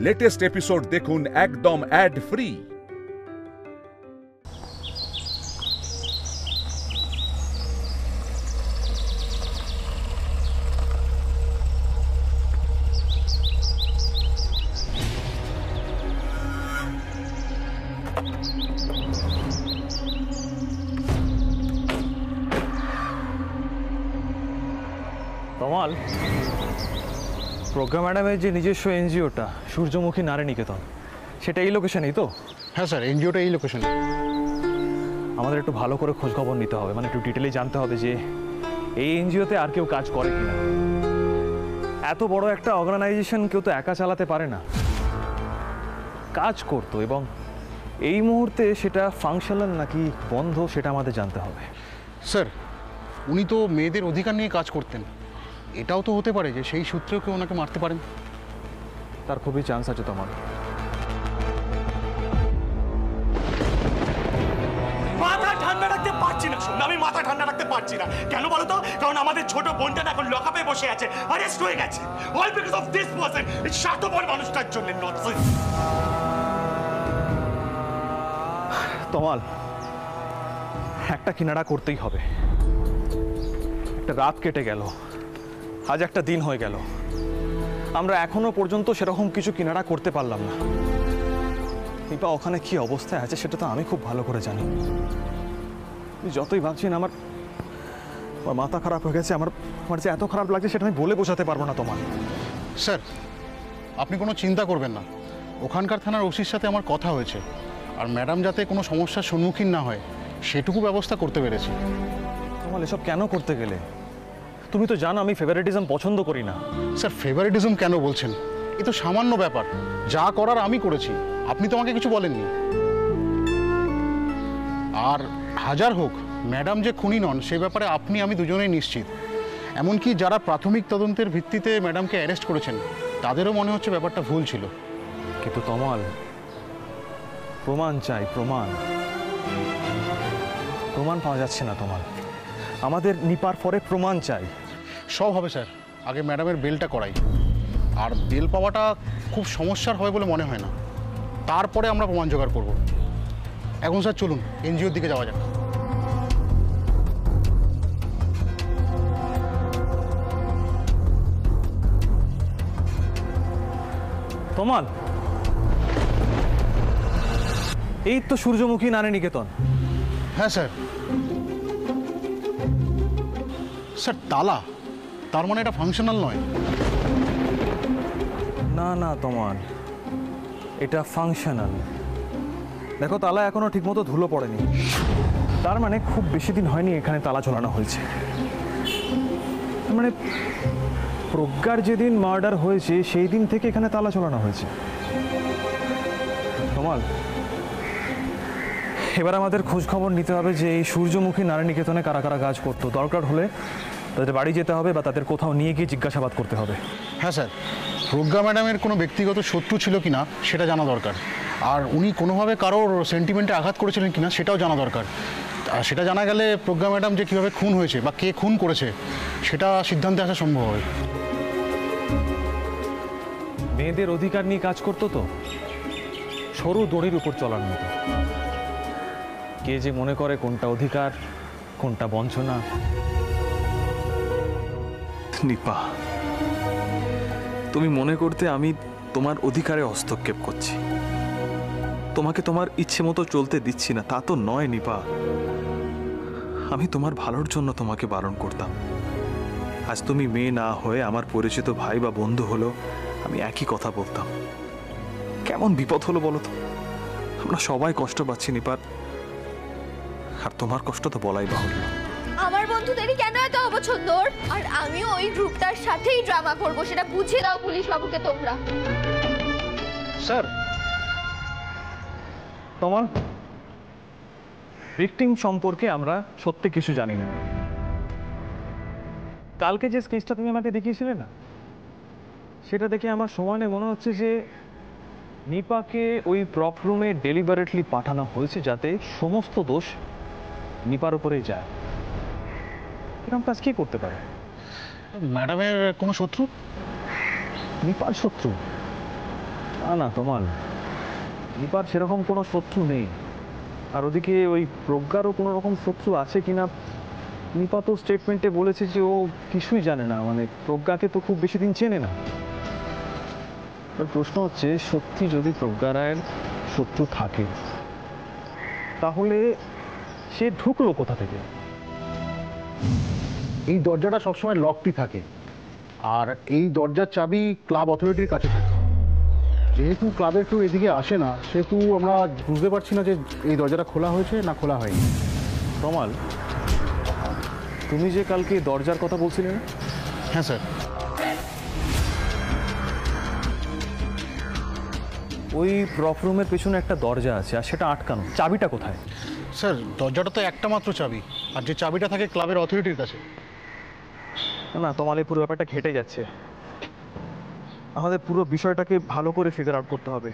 Latest episode দেখুন একদম add free. তমাল, প্রজ্ঞা ম্যাডামের যে নিজস্ব এনজিওটা সূর্যমুখী নারী নিকেতন, সেটা এই লোকেশনেই তো? হ্যাঁ স্যার, এনজিওটা এই লোকেশনে। আমাদের একটু ভালো করে খোঁজখবর নিতে হবে, মানে একটু ডিটেলে জানতে হবে যে এই এনজিওতে আর কেউ কাজ করে কিনা। এত বড় একটা অর্গানাইজেশন কেউ তো একা চালাতে পারে না, কাজ করতো, এবং এই মুহূর্তে সেটা ফাংশনাল নাকি বন্ধ সেটা আমাদের জানতে হবে। স্যার, উনি তো মেয়েদের অধিকার নিয়ে কাজ করতেন, এটাও তো হতে পারে যে সেই সূত্রেও কেউ ওনাকে মারতে পারেন। তার খুবই চান্স আছে তোমার। মাথা ঠান্ডা রাখতে পারছি না, শোন, আমি মাথা ঠান্ডা রাখতে পারছি না। কেন বলো তো? কারণ আমাদের ছোট বোনটা এখন লকআপে বসে আছে, অ্যারেস্ট হয়ে গেছে, all because of this person, এই স্বার্থপর মানুষটার জন্য। ননসেন্স। তমাল, একটা কিনারা করতেই হবে। একটা রাত কেটে গেল, আজ একটা দিন হয়ে গেল, আমরা এখনো পর্যন্ত সেরকম কিছু কিনারা করতে পারলাম না। নিপা ওখানে কি অবস্থায় আছে সেটা তো আমি খুব ভালো করে জানি। যতই ভাবছি না, আমার মাথা খারাপ হয়ে গেছে। আমার যে এত খারাপ লাগছে সেটা আমি বলে বোঝাতে পারবো না তোমার। স্যার, আপনি কোনো চিন্তা করবেন না, ওখানকার থানার ওসির সাথে আমার কথা হয়েছে, আর ম্যাডাম যাতে কোনো সমস্যার সম্মুখীন না হয় সেটুকু ব্যবস্থা করতে পেরেছি। তোমার এসব কেন করতে গেলে? তুমি তো জানো আমি ফেভারিটিজম পছন্দ করি না। স্যার, ফেভারিটিজম কেন বলছেন? এ তো সামান্য ব্যাপার, যা করার আমি করেছি, আপনি তো আমাকে কিছু বলেননি। আর হাজার হোক, ম্যাডাম যে খুনি নন সে ব্যাপারে আপনি আমি দুজনেই নিশ্চিত। এমনকি যারা প্রাথমিক তদন্তের ভিত্তিতে ম্যাডামকে অ্যারেস্ট করেছেন তাদেরও মনে হচ্ছে ব্যাপারটা ভুল ছিল। কিন্তু তমাল, প্রমাণ চাই, প্রমাণ পাওয়া যাচ্ছে না তমাল। আমাদের নিপার পরে প্রমাণ চাই। সব হবে স্যার, আগে ম্যাডামের বেলটা করাই। আর বেল পাওয়াটা খুব সমস্যার হবে বলে মনে হয় না, তারপরে আমরা প্রমাণ জোগাড় করব। এখন স্যার চলুন এনজিওর দিকে যাওয়া যাক। তমাল, এই তো সূর্যমুখী নারী নিকেতন। হ্যাঁ স্যার। স্যার, তালা, তার মানে এটা ফাংশনাল নয়? না না তমাল, এটা ফাংশনাল। দেখো, তালা এখনো ঠিকমতো ধুলো পড়েনি, তার মানে খুব বেশি দিন হয়নি এখানে তালা ঝোলানো হয়েছে। মানে প্রজ্ঞার যেদিন মার্ডার হয়েছে সেই দিন থেকে এখানে তালা ঝোলানো হয়েছে। তমাল, এবার আমাদের খোঁজ খবর নিতে হবে যে এই সূর্যমুখী নারী নিকেতনে কারা কারা কাজ করতো। দরকার হলে তাদের বাড়ি যেতে হবে বা তাদের কোথাও নিয়ে গিয়ে জিজ্ঞাসাবাদ করতে হবে। হ্যাঁ স্যার, প্রজ্ঞা ম্যাডামের কোনো ব্যক্তিগত শত্রু ছিল কিনা সেটা জানা দরকার, আর উনি কোনোভাবে কারোর সেন্টিমেন্টে আঘাত করেছিলেন কিনা সেটাও জানা দরকার। আর সেটা জানা গেলে প্রজ্ঞা ম্যাডাম যে কীভাবে খুন হয়েছে বা কে খুন করেছে সেটা সিদ্ধান্তে আসা সম্ভব হবে। মেয়েদের অধিকার নিয়ে কাজ করতো তো, সরু দড়ির উপর চলার মতো। কে যে মনে করে কোনটা অধিকার কোনটা বঞ্চনা। নিপা, তুমি মনে করতে আমি তোমার অধিকারে হস্তক্ষেপ করছি, তোমাকে তোমার ইচ্ছে মতো চলতে দিচ্ছি না, তা তো নয় নিপা। আমি তোমার ভালোর জন্য তোমাকে বারণ করতাম। আজ তুমি মেয়ে না হয়ে আমার পরিচিত ভাই বা বন্ধু হলো, আমি একই কথা বলতাম। কেমন বিপদ হলো বলো তো? আমরা সবাই কষ্ট পাচ্ছি নিপার, আর তোমার কষ্ট তো বলাই বাহুল্য। আমার বন্ধুদেরই কেন এত অপছন্দ, আর আমিও ওই গ্রুপটার সাথেই ড্রামা করব, সেটা বুঝিয়ে দাও পুলিশ বাবুকে তোমরা। স্যার, তমাল, ভিকটিম সম্পর্কে আমরা সত্যি কিছু জানি না। কালকে যে স্কেচটা তুমি আমাকে দেখিয়েছিলে না, সেটা দেখে আমার সমানে মনে হচ্ছে যে নিপাকে ওই প্রপ রুমে ডেলিবারেটলি পাঠানো হয়েছে যাতে সমস্ত দোষ নিপার উপরেই যায়। এরকম কাজ কি করতে পারে? ম্যাডামের কোনো শত্রু? নিপার শত্রু? না না তোমার নিপার সেরকম কোনো শত্রু নেই। আর ওদিকে ওই প্রজ্ঞারও কোনো রকম শত্রু আছে কিনা, নিপা তো স্টেটমেন্টে বলেছে যে ও কিছুই জানে না, মানে প্রজ্ঞাকে তো খুব বেশি দিন চেনে না। প্রশ্ন হচ্ছে সত্যি যদি প্রজ্ঞা রায়ের শত্রু থাকে তাহলে সে ঢুকলো কোথা থেকে? এই দরজাটা সবসময় লকটি থাকে, আর এই দরজার চাবি ক্লাব অথরিটির কাছে থাকে। যেহেতু ক্লাবের কেউ এদিকে আসে না, সেহেতু আমরা বুঝতে পারছি না যে এই দরজাটা খোলা হয়েছে না খোলা হয়নি। তমাল, তুমি যে কালকে দরজার কথা বলছিলে না? হ্যাঁ স্যার। ওই প্রপ রুমের পেছনে একটা দরজা আছে আর সেটা আটকানো, চাবিটা কোথায়? স্যার দরজাটা তো একটা মাত্র চাবি, আর যে চাবিটা থাকে ক্লাবের অথরিটির কাছে। না তোমার এই পুরো ব্যাপারটা ঘেটে যাচ্ছে, আমাদের পুরো বিষয়টাকে ভালো করে ফিগার আউট করতে হবে।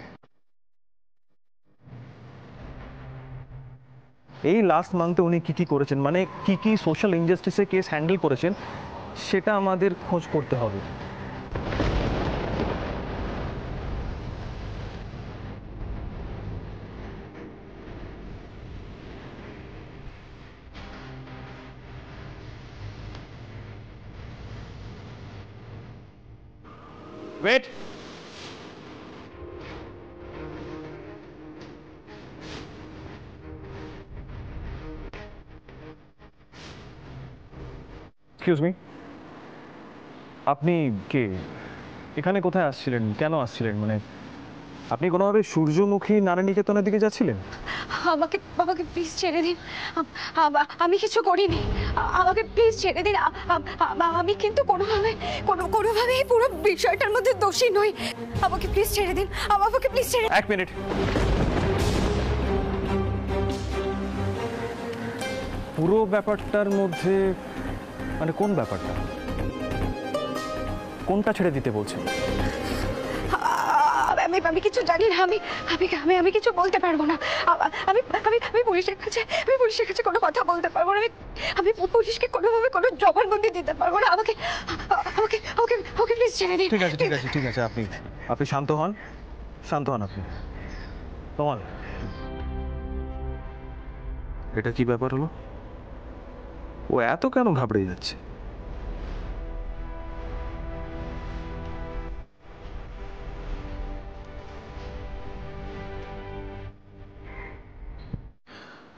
এই লাস্ট মান্থে উনি কি কি করেছেন, মানে কি কি সোশ্যাল ইনজাস্টিসে কেস হ্যান্ডেল করেছেন, সেটা আমাদের খোঁজ করতে হবে। ওয়েট, এক্সকিউজ মি, আপনি কে? এখানে কোথায় আসছিলেন, কেন আসছিলেন? মানে আপনি কোনোভাবে সূর্যমুখী নারায়ণীকেতনের দিকে যাচ্ছিলেন? আমাকে আমাকে প্লিজ ছেড়ে দিন। আমি কিছু করিনি। আমাকে প্লিজ ছেড়ে দিন। আমি কিন্তু কোনোভাবেই পুরো বিষয়টার মধ্যে দোষী নই। আমাকে প্লিজ ছেড়ে দিন। আমাকে প্লিজ ছেড়ে। এক মিনিট, পুরো ব্যাপারটার মধ্যে মানে কোন ব্যাপারটা, কোনটা ছেড়ে দিতে বলছেন? আমি কিছু জানি না। আমি কিছু বলতে পারবো না। আমি পুলিশের কাছে কোনো কথা বলতে পারবো না। আমি পুলিশকে কোনোভাবে কোনো জবানবন্দি দিতে পারবো না। আমাকে প্লিজ ছেড়ে দিন। ঠিক আছে ঠিক আছে ঠিক আছে, আপনি শান্ত হন, শান্ত হন আপনি। তোমার এটা কি ব্যাপার হলো? ও এত কেন ঘাবড়ে যাচ্ছে?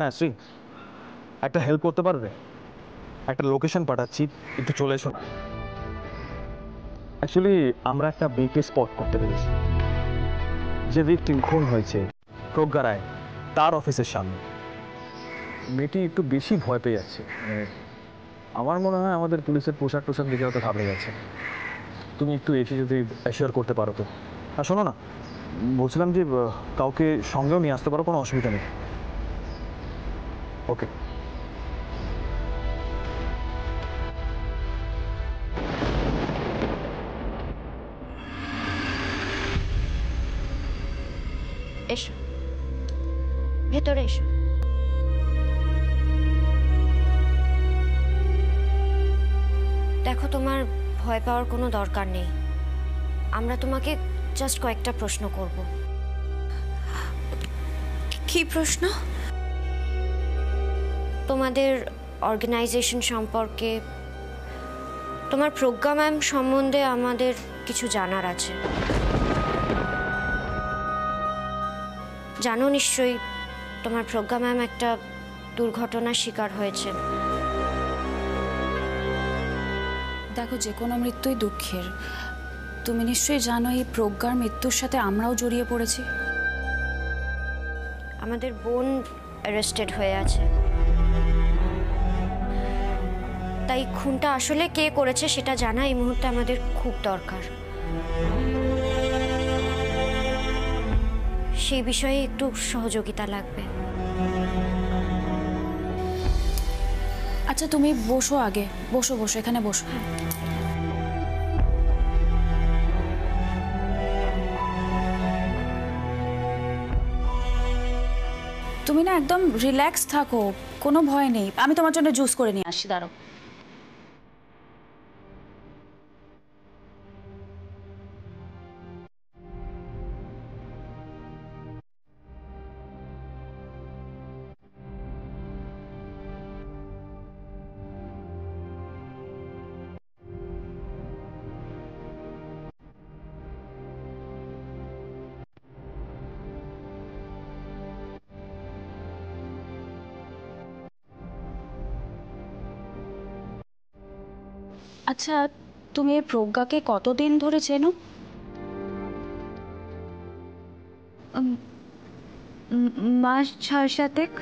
হ্যাঁ শ্রী, একটা হেল্প করতে পারবে? একটা লোকেশন পাঠাচ্ছি, একটু চলে এসো না। অ্যাকচুয়ালি আমরা একটা মেয়েকে স্পট করতে পেরেছি, যে ভিকটিম খুন হয়েছে প্রজ্ঞা রায়, তার অফিসের সামনে। মেয়েটি একটু বেশি ভয় পেয়ে যাচ্ছে। আমার মনে হয় আমাদের পুলিশের পোশাক টোশাক দেখে হয়তো ঘাবড়ে গেছে। তুমি একটু এসে যদি অ্যাসিওর করতে পারো তো। আর শোনো না, বলছিলাম যে কাউকে সঙ্গেও নিয়ে আসতে পারো, কোনো অসুবিধা নেই। ওকে। এসো, ভেতরে এসো। দেখো, তোমার ভয় পাওয়ার কোনো দরকার নেই। আমরা তোমাকে জাস্ট কয়েকটা প্রশ্ন করব। কি প্রশ্ন? তোমাদের অর্গানাইজেশন সম্পর্কে, তোমার প্রজ্ঞা ম্যাম সম্বন্ধে আমাদের কিছু জানার আছে। জানো নিশ্চয়ই তোমার প্রজ্ঞা ম্যাম একটা দুর্ঘটনার শিকার হয়েছে। দেখো, যে কোনো মৃত্যুই দুঃখের। তুমি নিশ্চয়ই জানো এই প্রজ্ঞার মৃত্যুর সাথে আমরাও জড়িয়ে পড়েছি। আমাদের বোন অ্যারেস্টেড হয়ে আছে, তাই খুনটা আসলে কে করেছে সেটা জানা এই মুহূর্তে আমাদের খুব দরকার। সেই বিষয়ে একটু সহযোগিতা লাগবে। আচ্ছা তুমি বসো, আগে বসো, এখানে বসো। তুমি না একদম রিল্যাক্স থাকো, কোনো ভয় নেই। আমি তোমার জন্য জুস করে নিয়ে আসি, দাঁড়াও। আচ্ছা, তুমি এই প্রজ্ঞাকে কতদিন ধরে চেনো? মাস 6-7।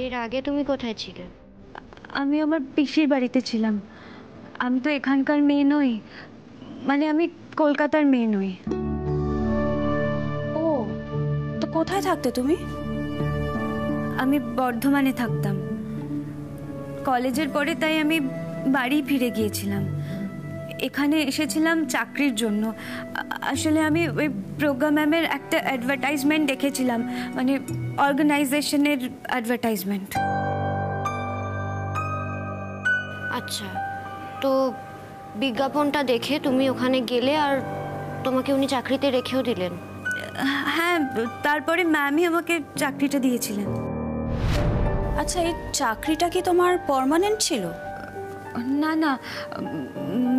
এর আগে তুমি কোথায় ছিলে? আমি আমার পিসির বাড়িতে ছিলাম। আমি তো এখানকার মেয়ে নই, মানে আমি কলকাতার মেয়ে নই। ও, তো কোথায় থাকতে তুমি? আমি বর্ধমানে থাকতাম। কলেজের পরে তাই আমি বাড়ি ফিরে গিয়েছিলাম। এখানে এসেছিলাম চাকরির জন্য। আসলে আমি ওই প্রজ্ঞা ম্যামের একটা অ্যাডভার্টাইজমেন্ট দেখেছিলাম, মানে অর্গানাইজেশনের অ্যাডভার্টাইজমেন্ট। আচ্ছা, তো বিজ্ঞাপনটা দেখে তুমি ওখানে গেলে আর তোমাকে উনি চাকরিতে রেখেও দিলেন? হ্যাঁ, তারপরে ম্যামই আমাকে চাকরিটা দিয়েছিলেন। আচ্ছা, এই চাকরিটা কি তোমার পার্মানেন্ট ছিল? না না,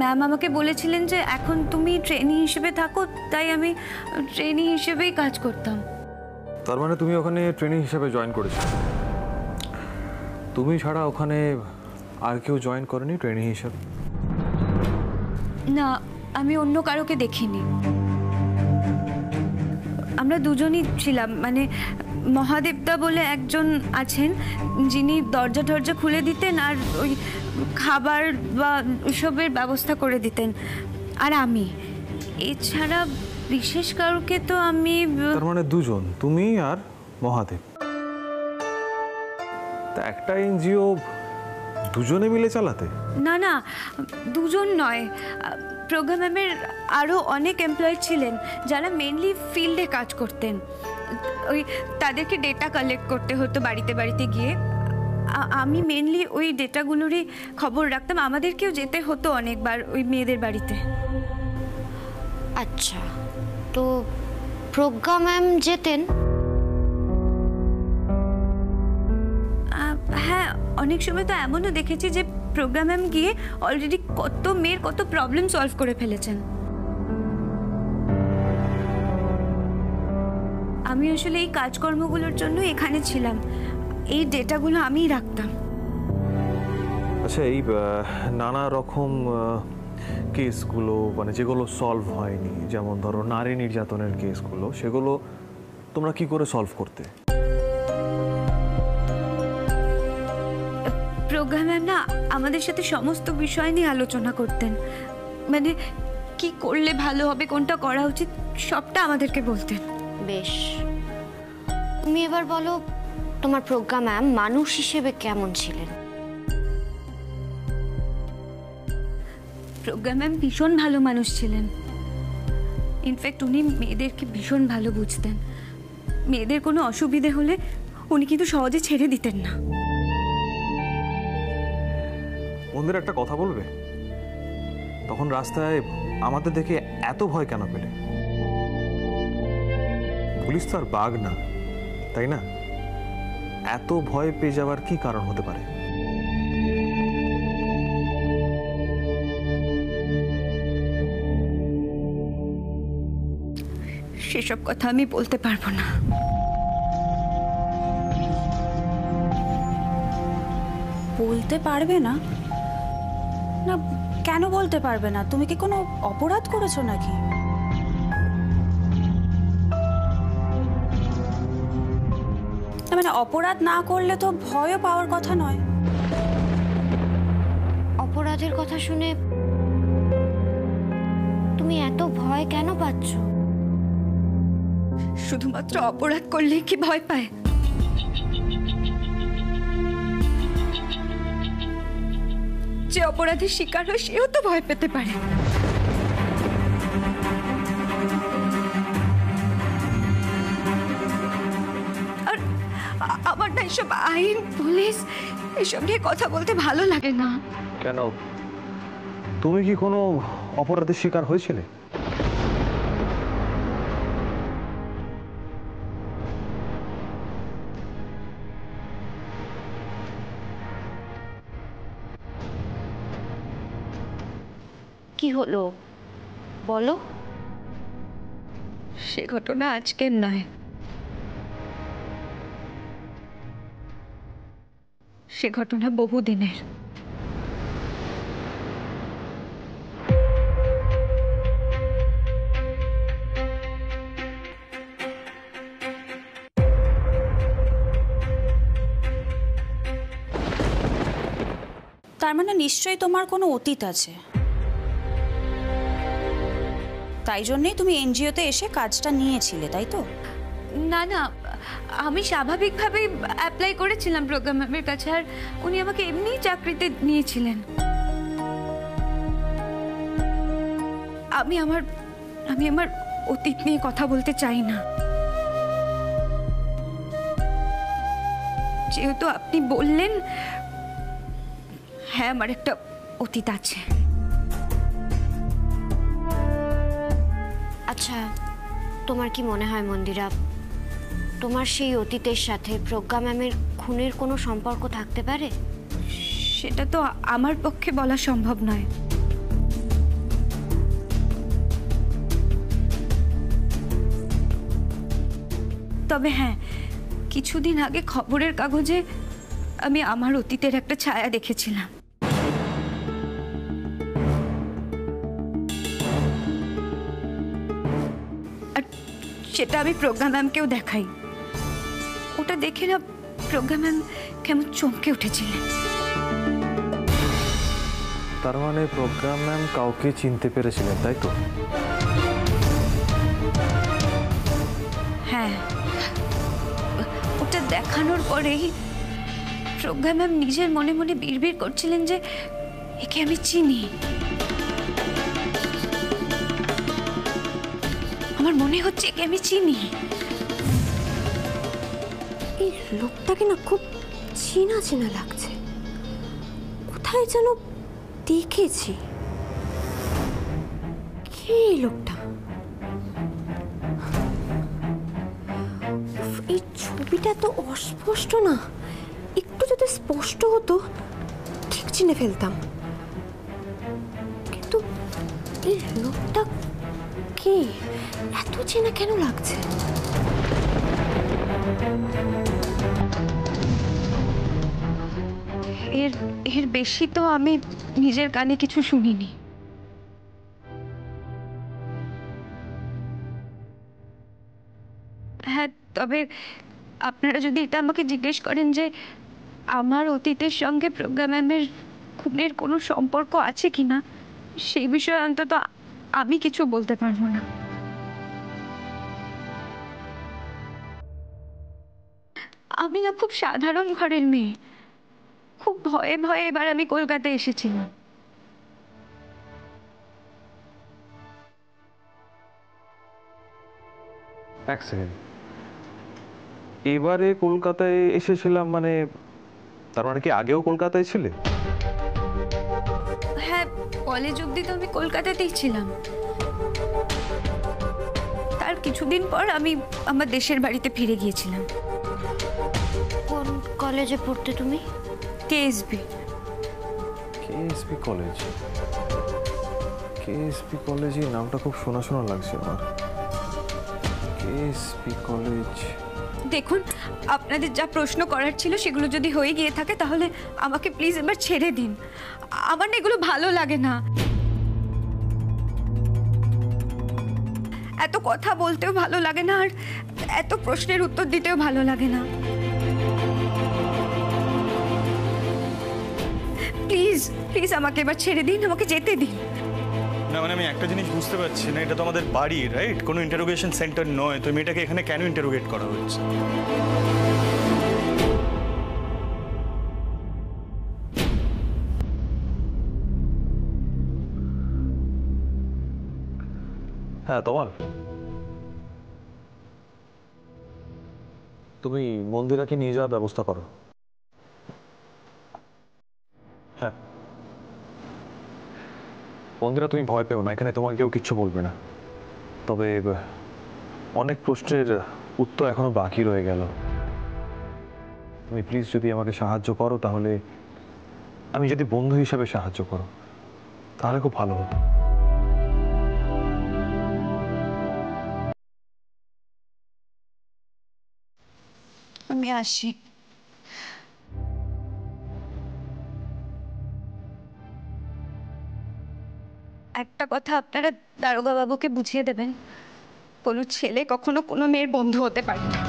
ম্যাম আমাকে বলেছিলেন যে এখন তুমি ট্রেনি হিসেবে থাকো, তাই আমি ট্রেনি হিসেবেই কাজ করতাম। তার মানে তুমি ওখানে ট্রেনিং হিসেবে জয়েন করেছো? তুমি ছাড়া ওখানে আর কেউ জয়েন করেনি ট্রেনিং হিসেবে? না, আমি অন্য কারোকে দেখিনি। আমরা দুজনই ছিলাম, মানে মহাদেবদা বলে একজন আছেন যিনি দরজা টরজা খুলে দিতেন আর ওই খাবার বা ওসবের ব্যবস্থা করে দিতেন, আর আমি। এছাড়া বিশেষ কারোকে তো আমি। তার মানে দুজন, তুমি আর মহাদেব। তা একটা এনজিও দুজনে মিলে চালাতে? না না, দুজন নয়, প্রোগ্রামের আরও অনেক এমপ্লয়ি ছিলেন যারা মেনলি ফিল্ডে কাজ করতেন। ওই তাদেরকে ডেটা কালেক্ট করতে হতো বাড়িতে বাড়িতে গিয়ে। আমি মেনলি ওই ডেটাগুলোরই খবর রাখতাম। আমাদেরকেও যেতে হতো অনেকবার ওই মেয়েদের বাড়িতে। আচ্ছা, তো প্রজ্ঞা ম্যাম যেতেন? হ্যাঁ, অনেক সময় তো এমনও দেখেছি যে প্রজ্ঞা ম্যাম গিয়ে অলরেডি কত মেয়ের কত প্রবলেম সলভ করে ফেলেছেন। আমি আসলে এই কাজকর্মগুলোর জন্য এখানে ছিলাম। এই ডেটাগুলো আমিই রাখতাম। আচ্ছা, এই নানা রকম কেসগুলো, মানে যেগুলো সলভ হয়নি, যেমন ধরো নারী নির্যাতনের কেসগুলো, সেগুলো তোমরা কি করে সলভ করতে? প্রজ্ঞা ম্যাম না আমাদের সাথে সমস্ত বিষয় নিয়ে আলোচনা করতেন, মানে কি করলে ভালো হবে, কোনটা করা উচিত, সবটা আমাদেরকে বলতেন। বেশ, তুমি এবার বলো তোমার প্রজ্ঞা ম্যাম মানুষ হিসেবে কেমন ছিলেন? প্রজ্ঞা ম্যাম ভীষণ ভালো মানুষ ছিলেন। ইনফ্যাক্ট উনি মেয়েদেরকে ভীষণ ভালো বুঝতেন। মেয়েদের কোনো অসুবিধে হলে উনি কিন্তু সহজে ছেড়ে দিতেন না। বন্ধুর একটা কথা বলবে, তখন রাস্তায় আমাদের দেখে এত ভয় কেন পেলে? পুলিশ তো আর বাঘ না, তাই না? এত ভয় পেয়ে যাওয়ার কি কারণ হতে পারে? সেসব কথা আমি বলতে পারবো না। বলতে পারবে না? না, কেন বলতে পারবে না? তুমি কি কোনো অপরাধ করেছো নাকি? মানে অপরাধ না করলে তো ভয়ও পাওয়ার কথা নয়। অপরাধের কথা শুনে তুমি এত ভয় কেন পাচ্ছ? শুধুমাত্র অপরাধ করলেই কি ভয় পায়? যে অপরাধের শিকার হয় সেও তো ভয় পেতে পারে। আর আমার না এসব আইন, পুলিশ এসব নিয়ে কথা বলতে ভালো লাগে না। কেন, তুমি কি কোনো অপরাধের শিকার হয়েছিলে? কি হলো বলো? সে ঘটনা আজকের নয়, সে ঘটনা বহুদিনের। তার মানে নিশ্চয়ই তোমার কোনো অতীত আছে, তাই জন্যই তুমি এনজিওতে এসে কাজটা নিয়েছিলে, তাই তো? না না, আমি স্বাভাবিকভাবেই অ্যাপ্লাই করেছিলাম প্রজ্ঞা ম্যামের কাছে, আর উনি আমাকে এমনিই চাকরিতে নিয়েছিলেন। আমি আমার অতীত নিয়ে কথা বলতে চাই না। যেহেতু আপনি বললেন, হ্যাঁ আমার একটা অতীত আছে। আচ্ছা, তোমার কি মনে হয় মন্দিরা, তোমার সেই অতীতের সাথে প্রজ্ঞা ম্যামের খুনের কোনো সম্পর্ক থাকতে পারে? সেটা তো আমার পক্ষে বলা সম্ভব নয়। তবে হ্যাঁ, কিছুদিন আগে খবরের কাগজে আমি আমার অতীতের একটা ছায়া দেখেছিলাম। আর সেটা আমি প্রজ্ঞা ম্যামকেও দেখাই। ওটা দেখে না প্রজ্ঞা ম্যাম কেমন চমকে উঠেছিলেন। তার মানে প্রজ্ঞা ম্যাম কাউকে চিনতে পেরেছিলেন, তাই তো? হ্যাঁ, ওটা দেখানোর পরেই প্রজ্ঞা ম্যাম নিজের মনে মনে বিড়বিড় করছিলেন যে একে আমি চিনি। আমার মনে হচ্ছে একে আমি চিনি। এই লোকটাকে না খুব চেনা চেনা লাগছে, কোথায় যেন দেখেছি। কে এই লোকটা? এই ছবিটা তো অস্পষ্ট না, একটু যদি স্পষ্ট হতো ঠিক চিনে ফেলতাম। কিন্তু এই লোকটা কে? এত চেনা কেন লাগছে? এর বেশি তো আমি নিজের কানে কিছু শুনিনি। হ্যাঁ, তবে আপনারা যদি এটা আমাকে জিজ্ঞেস করেন যে আমার অতীতের সঙ্গে প্রজ্ঞা ম্যামের খুনের কোনো সম্পর্ক আছে কিনা, সেই বিষয়ে অন্তত আমি কিছু বলতে পারবো না। আমি না খুব সাধারণ ঘরের মেয়ে, খুব ভয়ে ভয়ে এবার আমি কলকাতায় এসেছিলাম। এক সেকেন্ড, এবারে কলকাতায় এসেছিলাম মানে তার মানে কি আগেও কলকাতায় ছিলে? হ্যাঁ, কলেজ অবধি তো আমি কলকাতাতেই ছিলাম। তার কিছুদিন পর আমি আমার দেশের বাড়িতে ফিরে গিয়েছিলাম। কোন কলেজে পড়তে তুমি? কেএসবি। KSB college? কেএসবি কলেজে নামটা খুব শোনা শোনা লাগছে আমার। KSB college. দেখুন, আপনাদের যা প্রশ্ন করার ছিল সেগুলো যদি হয়ে গিয়ে থাকে তাহলে আমাকে প্লিজ এবার ছেড়ে দিন। আমার না এগুলো ভালো লাগে না। এত কথা বলতেও ভালো লাগে না, আর এত প্রশ্নের উত্তর দিতেও ভালো লাগে না। প্লিজ প্লিজ আমাকে এবার ছেড়ে দিন, আমাকে যেতে দিন। না মানে আমি একটা জিনিস বুঝতে পারছি না, এটা তো আমাদের বাড়ি, রাইট? কোনো ইন্টারোগেশন সেন্টার নয়। তো মেয়েটাকে এখানে কেন ইন্টারোগেট করা হচ্ছে? হ্যাঁ তমাল, তুমি মন্দিরাকে নিয়ে যাওয়ার ব্যবস্থা করো। হ্যাঁ মন্দিরা, তুমি ভয় পেও না, এখানে তোমাকে কেউ কিচ্ছু বলবে না। তবে অনেক প্রশ্নের উত্তর এখনো বাকি রয়ে গেল। তুমি প্লিজ যদি আমাকে সাহায্য করো, তাহলে আমি যদি বন্ধু হিসাবে সাহায্য করো তাহলে খুব ভালো হতো। আমি আসি। একটা কথা আপনারা দারোগা বাবুকে বুঝিয়ে দেবেন, কোনো ছেলে কখনো কোনো মেয়ের বন্ধু হতে পারে না।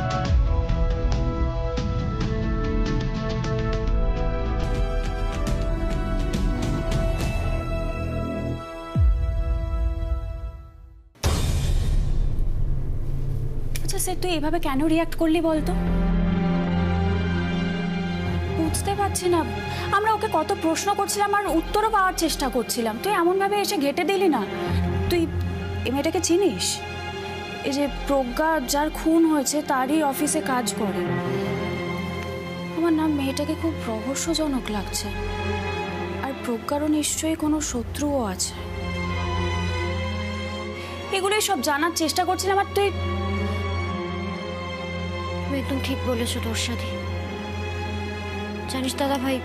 আচ্ছা স্যার, তুই এভাবে কেন রিয়াক্ট করলি বলতো? বুঝতে পারছি না, আমরা ওকে কত প্রশ্ন করছিলাম আর উত্তরও পাওয়ার চেষ্টা করছিলাম, তুই এমনভাবে এসে ঘেঁটে দিলি না। তুই এই মেয়েটাকে চিনিস? এই যে প্রজ্ঞা যার খুন হয়েছে তারই অফিসে কাজ করে। আমার নাম মেয়েটাকে খুব রহস্যজনক লাগছে, আর প্রজ্ঞারও নিশ্চয়ই কোনো শত্রুও আছে। এগুলোই সব জানার চেষ্টা করছিলাম, আর তুই একদম ঠিক বলেছো তোর সাথে। জানিস দাদা ভাই,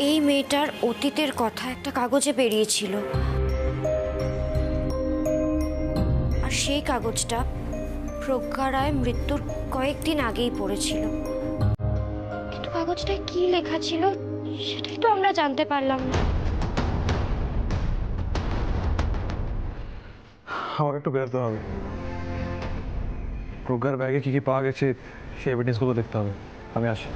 এই মেয়েটার অতীতের কথা একটা কাগজে বেরিয়েছিল, আর সেই কাগজটা প্রজ্ঞা রায় মৃত্যুর কয়েকদিন আগেই পড়েছিল। কিন্তু কাগজটায় কি লেখা ছিল সেটাই তো আমরা জানতে পারলাম না। আমাকে একটু বেরোতে হবে, প্রজ্ঞার ব্যাগে কি কি পাওয়া গেছে সেই এভিডেন্সগুলো দেখতে হবে। আমি আসি।